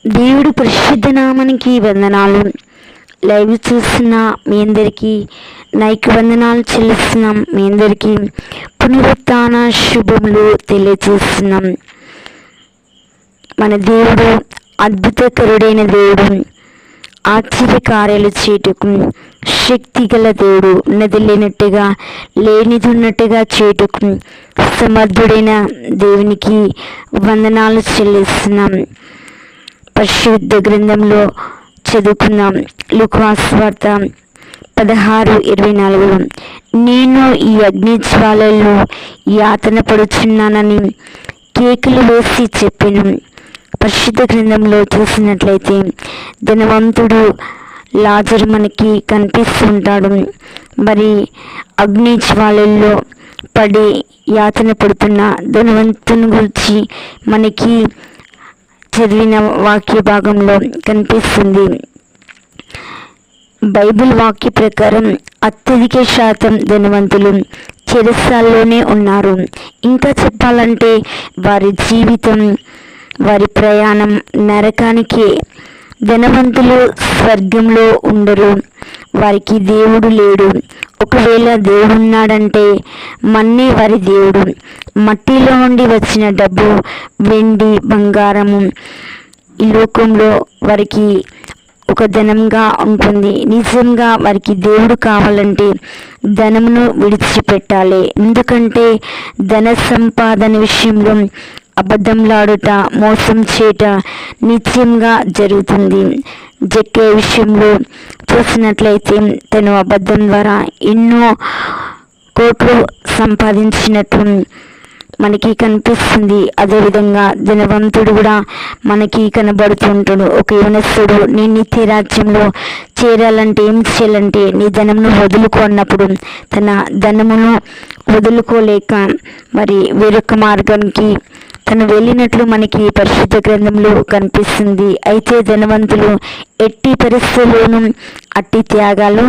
దేవుడు పరిశుద్ధ నామానికి వందనాలు. లైవ్ చూస్తున్న మీ అందరికీ నైక్ వందనాలు చెల్లిస్తున్నాం. మీ అందరికీ పునరుత్థాన శుభములు తెలియజేస్తున్నాం. మన దేవుడు అద్భుతకరుడైన దేవుడు, ఆశ్చర్యకార్యాలు చేయుటకు శక్తి గల దేవుడు, ఉన్నది లేనట్టుగా లేనిది ఉన్నట్టుగా చేయుటకు సమర్థుడైన దేవునికి వందనాలు చెల్లిస్తున్నాం. పరిశుద్ధ గ్రంథంలో చదువుకుందాం. లూకా సువార్త 16:24. నేను ఈ అగ్ని జ్వాలల్లో యాతన పడుచున్నానని కేకలు వేసి చెప్పాను. పరిశుద్ధ గ్రంథంలో చూసినట్లయితే ధనవంతుడు లాజరు మనకి కనిపిస్తుంటాడు. మరి అగ్ని జ్వాలల్లో పడి యాతన పడుతున్న ధనవంతుని గురించి మనకి చదివిన వాక్య భాగంలో కనిపిస్తుంది. బైబిల్ వాక్య ప్రకారం అత్యధిక శాతం ధనవంతులు చెరసాల్లోనే ఉన్నారు. ఇంకా చెప్పాలంటే వారి జీవితం, వారి ప్రయాణం నరకానికే. ధనవంతులు స్వర్గంలో ఉండరు, వారికి దేవుడు లేడు. ఒకవేళ దేవుడు ఉన్నాడంటే మన్నే వారి దేవుడు. మట్టిలో నుండి వచ్చిన డబ్బు, వెండి, బంగారము ఈ లోకంలో వారికి ఒక ధనంగా ఉంటుంది. నిజంగా వారికి దేవుడు కావాలంటే ధనమును విడిచిపెట్టాలి. ఎందుకంటే ధన సంపాదన విషయంలో అబద్ధంలాడుట, మోసం చేయట నిత్యంగా జరుగుతుంది. జక్కే విషయంలో చూసినట్లయితే తను అబద్ధం ద్వారా ఎన్నో కోట్లు సంపాదించినట్టు మనకి కనిపిస్తుంది. అదేవిధంగా ధనవంతుడు కూడా మనకి కనబడుతుంటాడు. ఒక యవనస్తుడు నీ నిత్య రాజ్యంలో చేరాలంటే ఏం చేయాలంటే నీ ధనమును వదులుకున్నప్పుడు తన ధనమును వదులుకోలేక మరి వేరొక మార్గానికి తను వెళ్ళినట్లు మనకి పరిశుద్ధ గ్రంథంలో కనిపిస్తుంది. అయితే ధనవంతులు ఎట్టి పరిస్థితుల్లోనూ అట్టి త్యాగాలు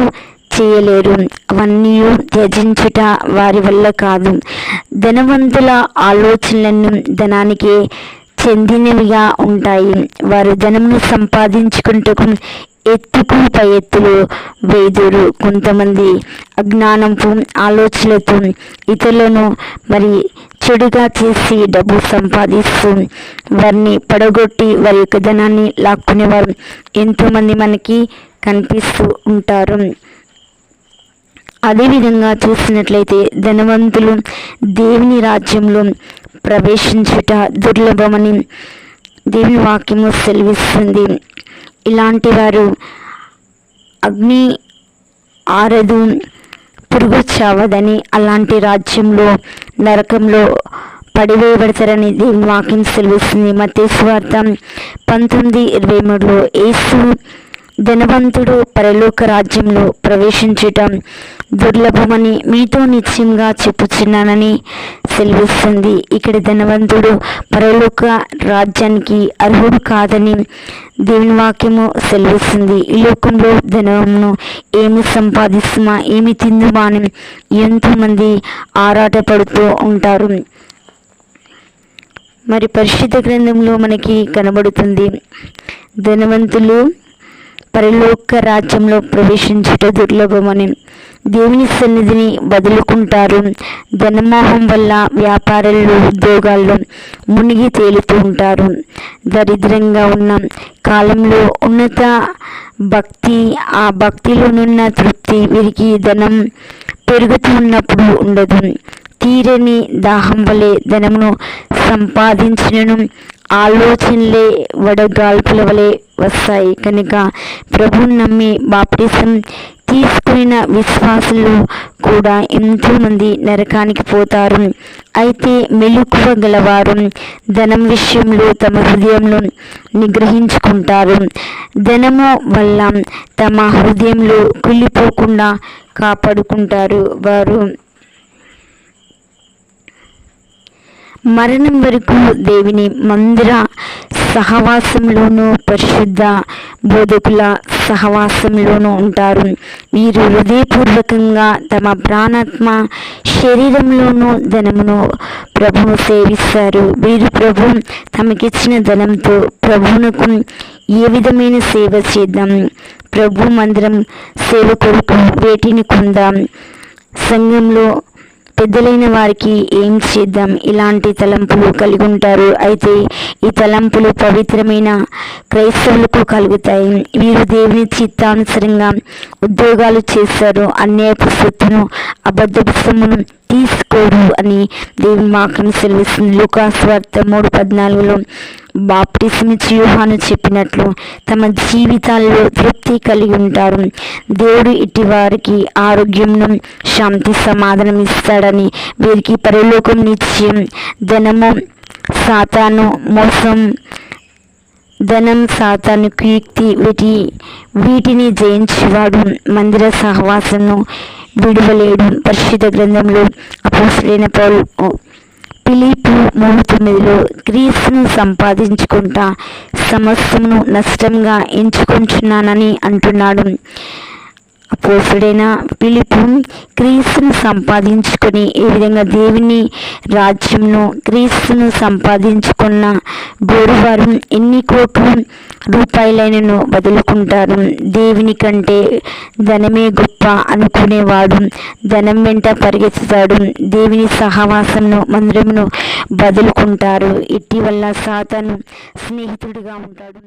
చేయలేరు. అవన్నీ త్యజించుట వారి వల్ల కాదు. ధనవంతుల ఆలోచనలను ధనానికి చెందినవిగా ఉంటాయి. వారు ధనమును సంపాదించుకుంటూ ఎత్తుకు పై ఎత్తులు వేదురు. కొంతమంది అజ్ఞానపు ఆలోచనలతో ఇతరులను మరి చెడుగా చేసి డబ్బు సంపాదిస్తూ వారిని పడగొట్టి వారి యొక్క ధనాన్ని లాక్కునేవారు ఎంతోమంది మనకి కనిపిస్తూ ఉంటారు. అదేవిధంగా చూసినట్లయితే ధనవంతులు దేవుని రాజ్యంలో ప్రవేశించుట దుర్లభమని దేవుని వాక్యము సెలవిస్తుంది. ఇలాంటి వారు అగ్ని ఆరదు, పురుగు చావదని, అలాంటి రాజ్యంలో నరకంలో పడివేయబడతారని దేవుని వాక్యం సెలవిస్తుంది. మత్తయి సువార్త 19:23. యేసు ధనవంతుడు పరలోక రాజ్యంలో ప్రవేశించటం దుర్లభమని మీతో నిశ్చయంగా చెప్పుచున్నానని సెలవిస్తుంది. ఇక్కడ ధనవంతుడు పరలోక రాజ్యానికి అర్హుడు కాదని దేవుని వాక్యము సెలవిస్తుంది. ఈ లోకంలో ధనమును ఏమి సంపాదిస్తుమా, ఏమి తిందుమా అని ఎంతోమంది ఆరాటపడుతూ ఉంటారు. మరి పరిశుద్ధ గ్రంథంలో మనకి కనబడుతుంది ధనవంతులు పరలోక రాజ్యంలో ప్రవేశించుట దుర్లభమని. దేవుని సన్నిధిని వదులుకుంటారు. ధనమోహం వల్ల వ్యాపారాల్లో, ఉద్యోగాల్లో మునిగి తేలుతూ ఉంటారు. దరిద్రంగా ఉన్న కాలంలో ఉన్నత భక్తి, ఆ భక్తిలోనున్న తృప్తి వీరికి ధనం పెరుగుతూ ఉన్నప్పుడు ఉండదు. తీరని దాహం వలె ధనమును సంపాదించినను ఆలోచనలే వడగాల్పుల వలె వస్తాయి. కనుక ప్రభువుని నమ్మి బాప్టిజం తీసుకున్న విశ్వాసులు కూడా ఎంతోమంది నరకానికి పోతారు. అయితే మెలకువ గలవారు ధనం విషయంలో తమ హృదయంలో నిగ్రహించుకుంటారు. ధనము వల్ల తమ హృదయంలో కుళ్ళిపోకుండా కాపాడుకుంటారు. వారు మరణం వరకు దేవుని మందిర సహవాసంలోనూ పరిశుద్ధ బోధకుల సహవాసంలోనూ ఉంటారు. వీరు హృదయపూర్వకంగా తమ ప్రాణాత్మ శరీరంలోనూ ధనమును ప్రభువును సేవిస్తారు. వీరు ప్రభు తమకిచ్చిన ధనంతో ప్రభువునకు ఏ విధమైన సేవ చేద్దాం, ప్రభు మందిరం సేవ కొరకు వేటిని కొందాం, సంఘంలో పెద్దలైన వారికి ఏం చేద్దాం, ఇలాంటి తలంపులు కలిగి ఉంటారు. అయితే ఈ తలంపులు పవిత్రమైన క్రైస్తవులకు కలుగుతాయి. వీరు దేవుని చిత్తానుసారంగా ఉద్యోగాలు చేస్తారు, అన్యాయపు సొత్తును అబద్ధపు సొమ్మును తీసుకోరు అని దేవుని వాక్యం సెలవిస్తుంది. లూకాసు సువార్త 3:14లో బాప్టిసమిచ్చి యోహాను చెప్పినట్లు తమ జీవితాల్లో తృప్తి కలిగి ఉంటారు. దేవుడు ఇట్టి వారికి ఆరోగ్యంను శాంతి సమాధానం ఇస్తాడని, వీరికి పరలోకం నిశ్చయం. ధనము సాతాను మోసం, ధనం సాతాను కీర్తి వీటిని జయించేవాడు మందిర సహవాసమును విడువలేడు. పరిశుద్ధ గ్రంథంలో అపోస్తలుడైన పౌలు ఫిలిప్పీ 3:9లో క్రీస్తును సంపాదించుకుంటా సమస్తమును నష్టంగా ఎంచుకుంటున్నానని అంటున్నాడు. అపోస్తలుడైన ఫిలిప్పీ క్రీస్తును సంపాదించుకొని ఏ విధంగా దేవుని రాజ్యంను క్రీస్తును సంపాదించుకున్న గోరువారు ఎన్ని కోట్ల రూపాయలైనను వదులుకుంటారు. దేవుని కంటే ధనమే గొప్ప అనుకునేవాడు ధనం వెంట పరిగెత్తుతాడు. దేవుని సహవాసమును మందిరమును వదులుకుంటారు. ఇటీవల సాతాను స్నేహితుడిగా ఉంటాడు.